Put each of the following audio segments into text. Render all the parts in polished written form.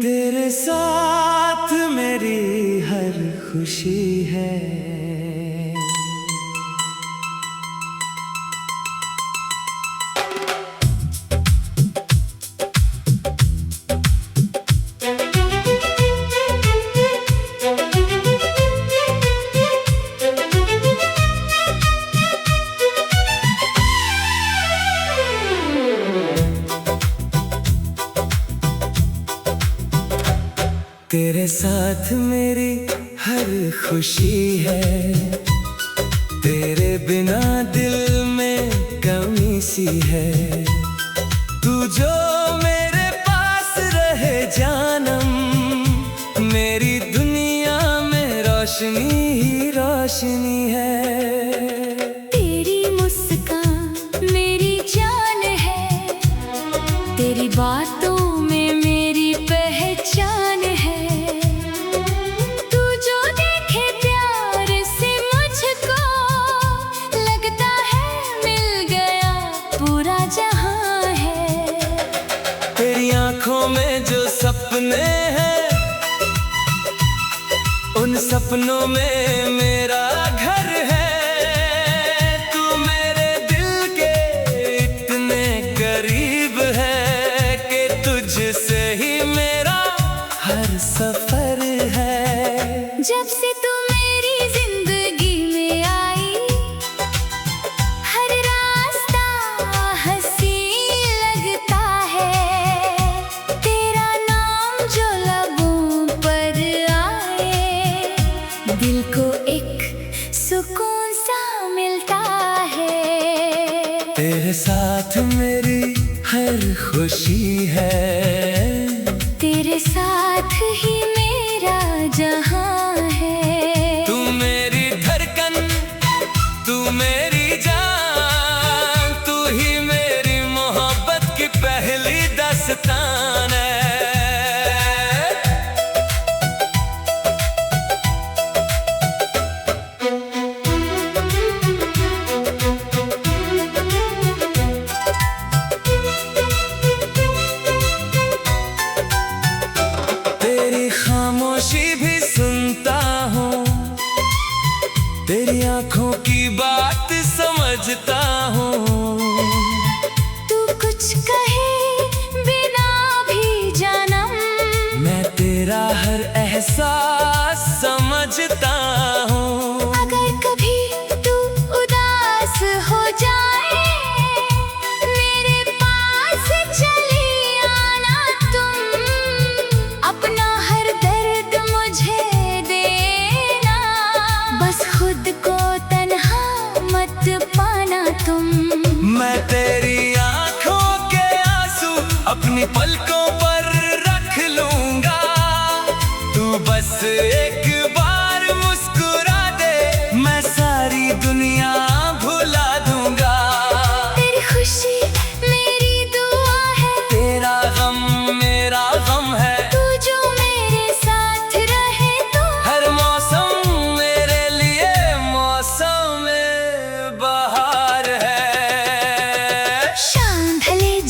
तेरे साथ मेरी हर खुशी है। तेरे साथ मेरी हर खुशी है। तेरे बिना दिल में कमी सी है। तू जो मेरे पास रहे जानम, मेरी दुनिया में रोशनी ही रोशनी है। तेरी मुस्कान मेरी जान है। तेरी बातों में मेरी पहचान है। आँखों में जो सपने हैं, उन सपनों में मेरा घर है। तू मेरे दिल के इतने करीब है कि तुझसे ही मेरा हर सफर है। जब से तू मेरी जिंदगी में आई, हर रास्ता हसीन लगता है। दिल को एक सुकून सा मिलता है। तेरे साथ मेरी हर खुशी है। तेरे साथ ही मेरा जहां है। तू मेरी धड़कन, तू मेरी जान, तू ही मेरी मोहब्बत की पहली दास्तान है। खामोशी भी सुनता हूँ, तेरी आँखों की बात समझता हूँ। तू कुछ कहे बिना भी जानम, मैं तेरा हर एहसास समझता हूँ। अगर कभी तू उदास हो जाए, मेरे पास चली आना तुम। अपना मैं तेरी आँखों के आंसू अपनी पलकों पर रख लूंगा। तू बस एक बार मुस्कुरा दे, मैं सारी दुनिया भुला दूंगा। तेरी खुशी मेरी दुआ है। तेरा गम मेरा गम है। तू जो मेरे साथ रहे तो हर मौसम मेरे लिए मौसम बहार है।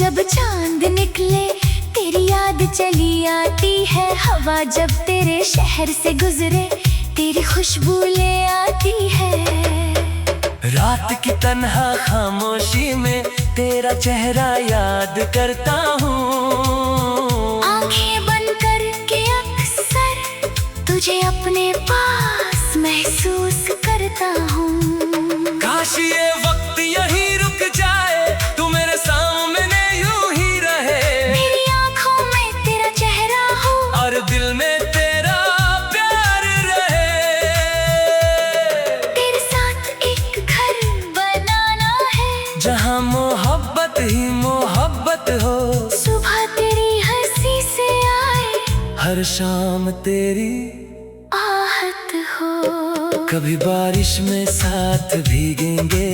जब चांद निकले तेरी याद चली आती है। हवा जब तेरे शहर से गुजरे तेरी खुशबू ले आती है। रात की तन्हा खामोशी में तेरा चेहरा याद करता हूँ। आंखें बंद करके अक्सर तुझे अपने पास महसूस करता हूँ। काश ये वक्त यहीं रुक जाए, तू मेरे सामने यूं ही रहे। मेरी आंखों में तेरा चेहरा हो और दिल में तेरा प्यार रहे। तेरे साथ एक घर बनाना है, जहाँ मोहब्बत ही मोहब्बत हो। सुबह तेरी हंसी से आए, हर शाम तेरी आहट हो। कभी बारिश में साथ भीगेंगे,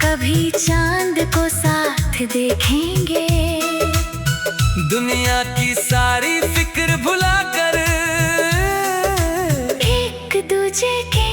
कभी चांद को साथ देखेंगे। दुनिया की सारी फिक्र भुलाकर एक दूजे के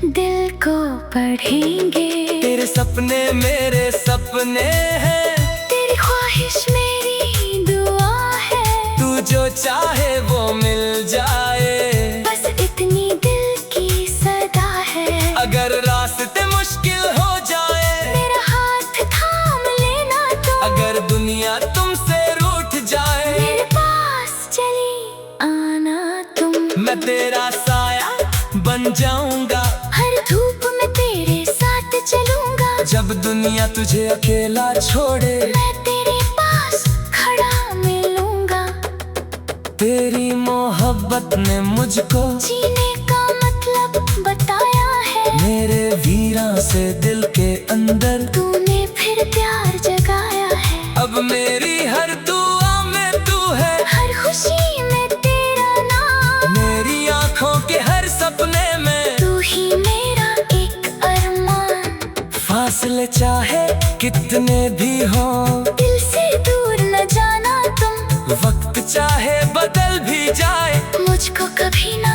दिल को पढ़ेंगे। तेरे सपने मेरे सपने हैं, तेरी ख्वाहिश मेरी दुआ है। तू जो चाहे वो मिल जाए, बस इतनी दिल की सदा है। अगर रास्ते मुश्किल हो जाए, मेरा हाथ थाम लेना तुम। अगर दुनिया तुमसे रूठ जाए, मेरे पास चली आना तुम। मैं तेरा साया बन जाऊंगा, हर धूप में तेरे साथ चलूंगा। जब दुनिया तुझे अकेला छोड़े, मैं तेरे पास खड़ा मिलूंगा। तेरी मोहब्बत ने मुझको जीने का मतलब बताया है। मेरे वीरा से दिल के अंदर तूने फिर प्यार जगाया है। अब मेरी हर दुआ में तू है, हर खुशी में तेरा नाम। मेरी आंखों के हर सपने में तू ही मेरा एक अरमान। फासले चाहे कितने भी हो, दिल से दूर न जाना तुम। वक्त चाहे बदल भी जाए, मुझको कभी ना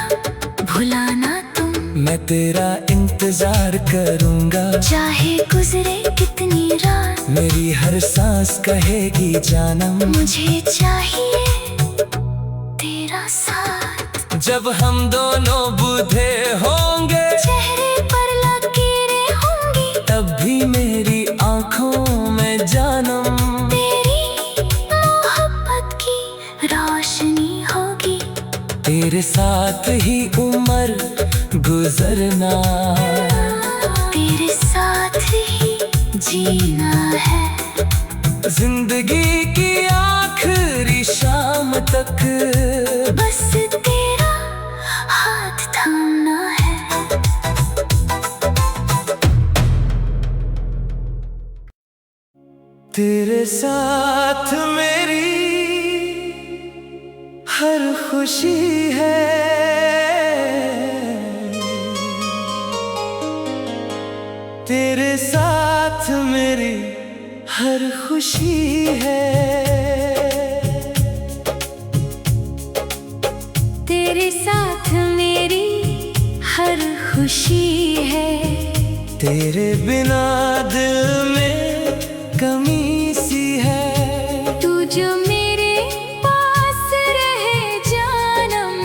भुलाना तुम। मैं तेरा इंतजार करूंगा। चाहे गुजरे कितनी रात, मेरी हर सांस कहेगी जानम, मुझे चाहिए तेरा साथ। जब हम दोनों बूढ़े होंगे, चेहरे पर लकीरें होंगी, तब भी मेरी आंखों में जानम। तेरी मोहब्बत की रोशनी होगी। तेरे साथ ही उम्र गुजरना, तेरे साथ ही जीना है। जिंदगी की आखिरी शाम तक बस तेरा हाथ थामना है। तेरे साथ मेरी हर खुशी है, तेरे साथ मेरी हर खुशी है। तेरे साथ मेरी हर खुशी है। तेरे बिना दिल में कमी सी है, तू जो मेरे पास रहे जानम।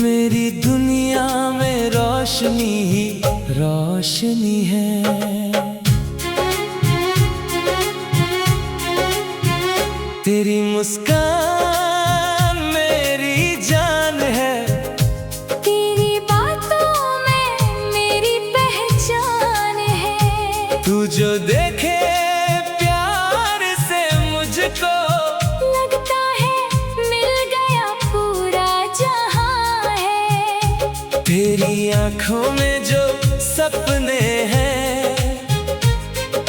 मेरी दुनिया में रोशनी ही रोशनी है। तेरी मुस्कान मेरी जान है, तेरी बातों में मेरी पहचान है। तू जो देखे प्यार से मुझको, लगता है मिल गया पूरा जहां है। तेरी आंखों में जो सपने हैं,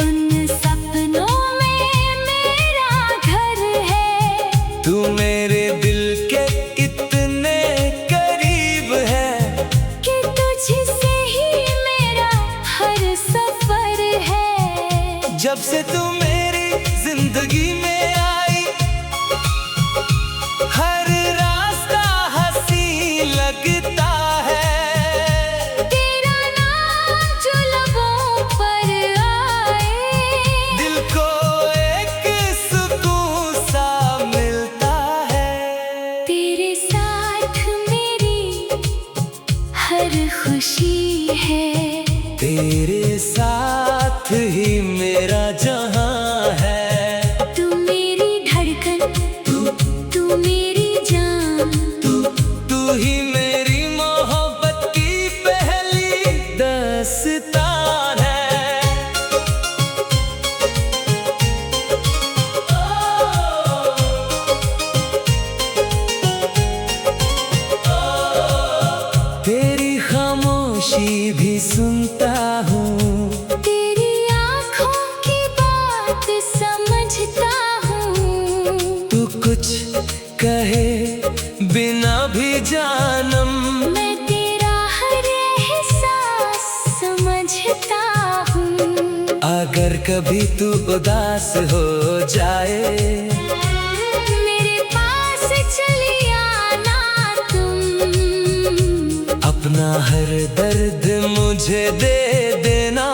उन सपनों में मेरा घर है। तू मेरे दिल के इतने करीब है, कि तुझसे ही मेरा हर सफर है। जब से तू मेरी जिंदगी में आई, हर रास्ता हंसी लगता है। तेरा नाम जो लबों पर आए, दिल को एक सुकून सा मिलता है। तेरे साथ मेरी हर खुशी है। तेरे साथ ही मेरा जहां है। तू मेरी धड़कन, तू मेरी जान। तू ही मेरी मोहब्बत की पहली दास्तान है। तेरी खामोशी भी सुनता हूँ, तेरी आँखों की बात समझता हूँ। तू कुछ कहे बिना भी जानम, मैं तेरा हर एहसास समझता हूँ। अगर कभी तू उदास हो जाए, मेरे पास चली आना तुम। अपना हर दर्द मुझे दे देना,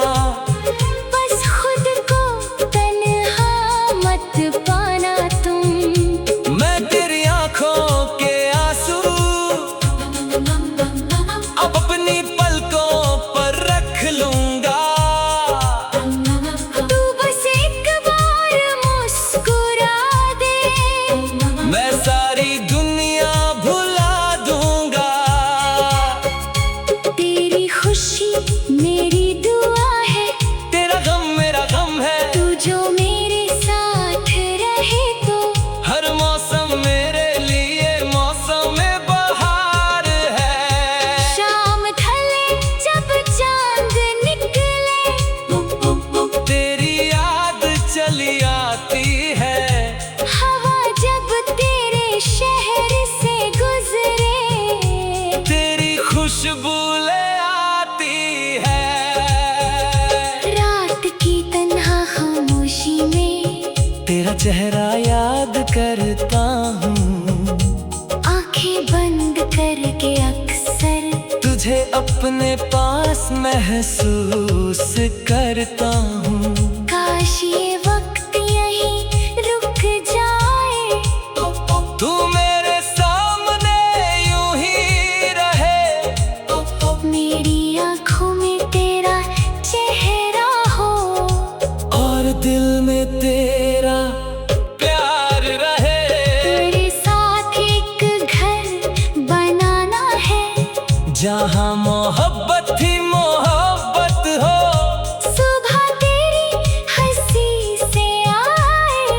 चेहरा याद करता हूँ, आंखें बंद करके अक्सर तुझे अपने पास महसूस करता हूँ। काश ये वक्त यहीं रुक जाए, तू मेरे सामने यूं ही रहे, मेरी आंखों में तेरा चेहरा हो, और दिल में तेरा प्यार रहे। तेरे साथ एक घर बनाना है, जहाँ मोहब्बत ही मोहब्बत हो, सुबह तेरी हंसी से आए,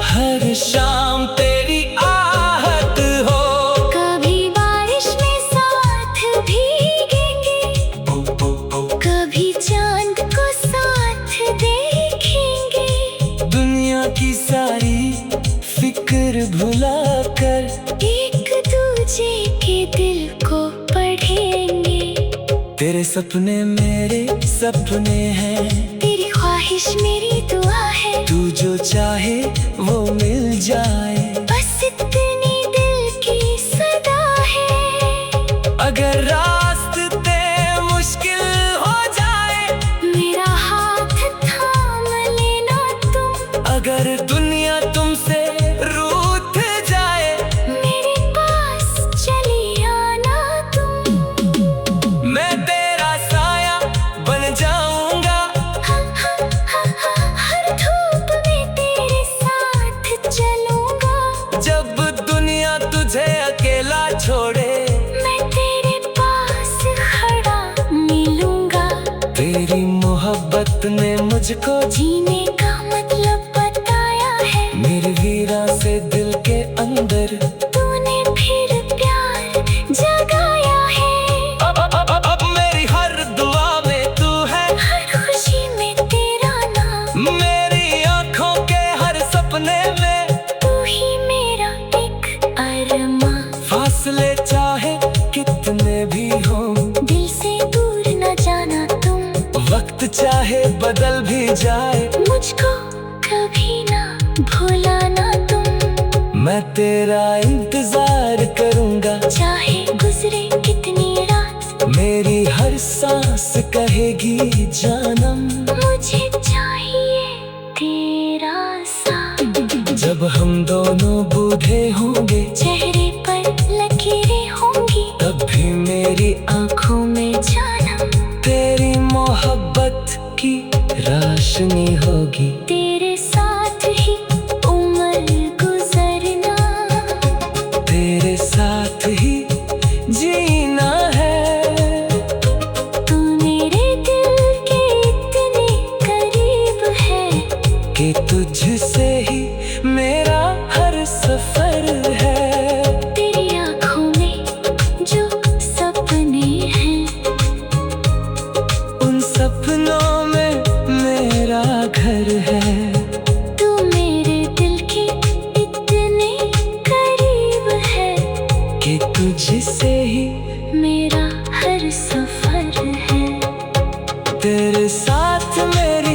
हर शाम तेरी आहट हो। कभी बारिश में साथ भीगेंगे, कभी चांद को साथ देखेंगे, दुनिया की सारी फिक्र भुला कर एक दूजे के दिल को पढ़ेंगे। तेरे सपने मेरे सपने हैं, तेरी ख्वाहिश मेरी दुआ है, तू जो चाहे वो मिल जाए, बस इतनी दिल की सदा है। अगर रास्ते मुश्किल हो जाए, मेरा हाथ थाम लेना तुम, अगर दुनिया तुमसे रूठ जाए, मेरे पास चली आना तुम। मैं तेरा साया बन जाऊंगा, हर धूप में तेरे साथ चलूंगा, जब दुनिया तुझे अकेला छोड़े, मैं तेरे पास खड़ा मिलूंगा। तेरी मोहब्बत ने मुझको जीने का मतलब बताया है, मेरे वीरा से दिल के अंदर तूने फिर प्यार जगाया है। अब मेरी हर दुआ में तू है, हर खुशी में तेरा नाम, मेरी आंखों के हर सपने में तू ही मेरा एक अरमा। फासले चाहे कितने भी हों, दिल से दूर न जाना तुम, वक्त चाहे बदल भी जाए, मुझको कभी ना भुलाना तुम। मैं तेरा इंतजार करूंगा, चाहे गुजरे कितनी रात, मेरी हर सांस कहेगी जानम। मुझे चाहिए तेरा साथ, जब हम दोनों बूढ़े होंगे, चेहरे पर लकीरें होंगी, तब भी मेरी आंखों में जानम तेरी मोहब्बत की रोशनी होगी। तेरे साथ ही उम्र गुजरना, तेरे साथ ही जीना है, तू मेरे दिल के इतने करीब है, कि तुझसे ही मेरा हर सफर है। तेरी आंखों में जो सपने हैं, उन सपनों में मेरा घर है, तू मेरे दिल के इतने करीब है, कि तुझसे ही मेरा हर सफर है। तेरे साथ मेरी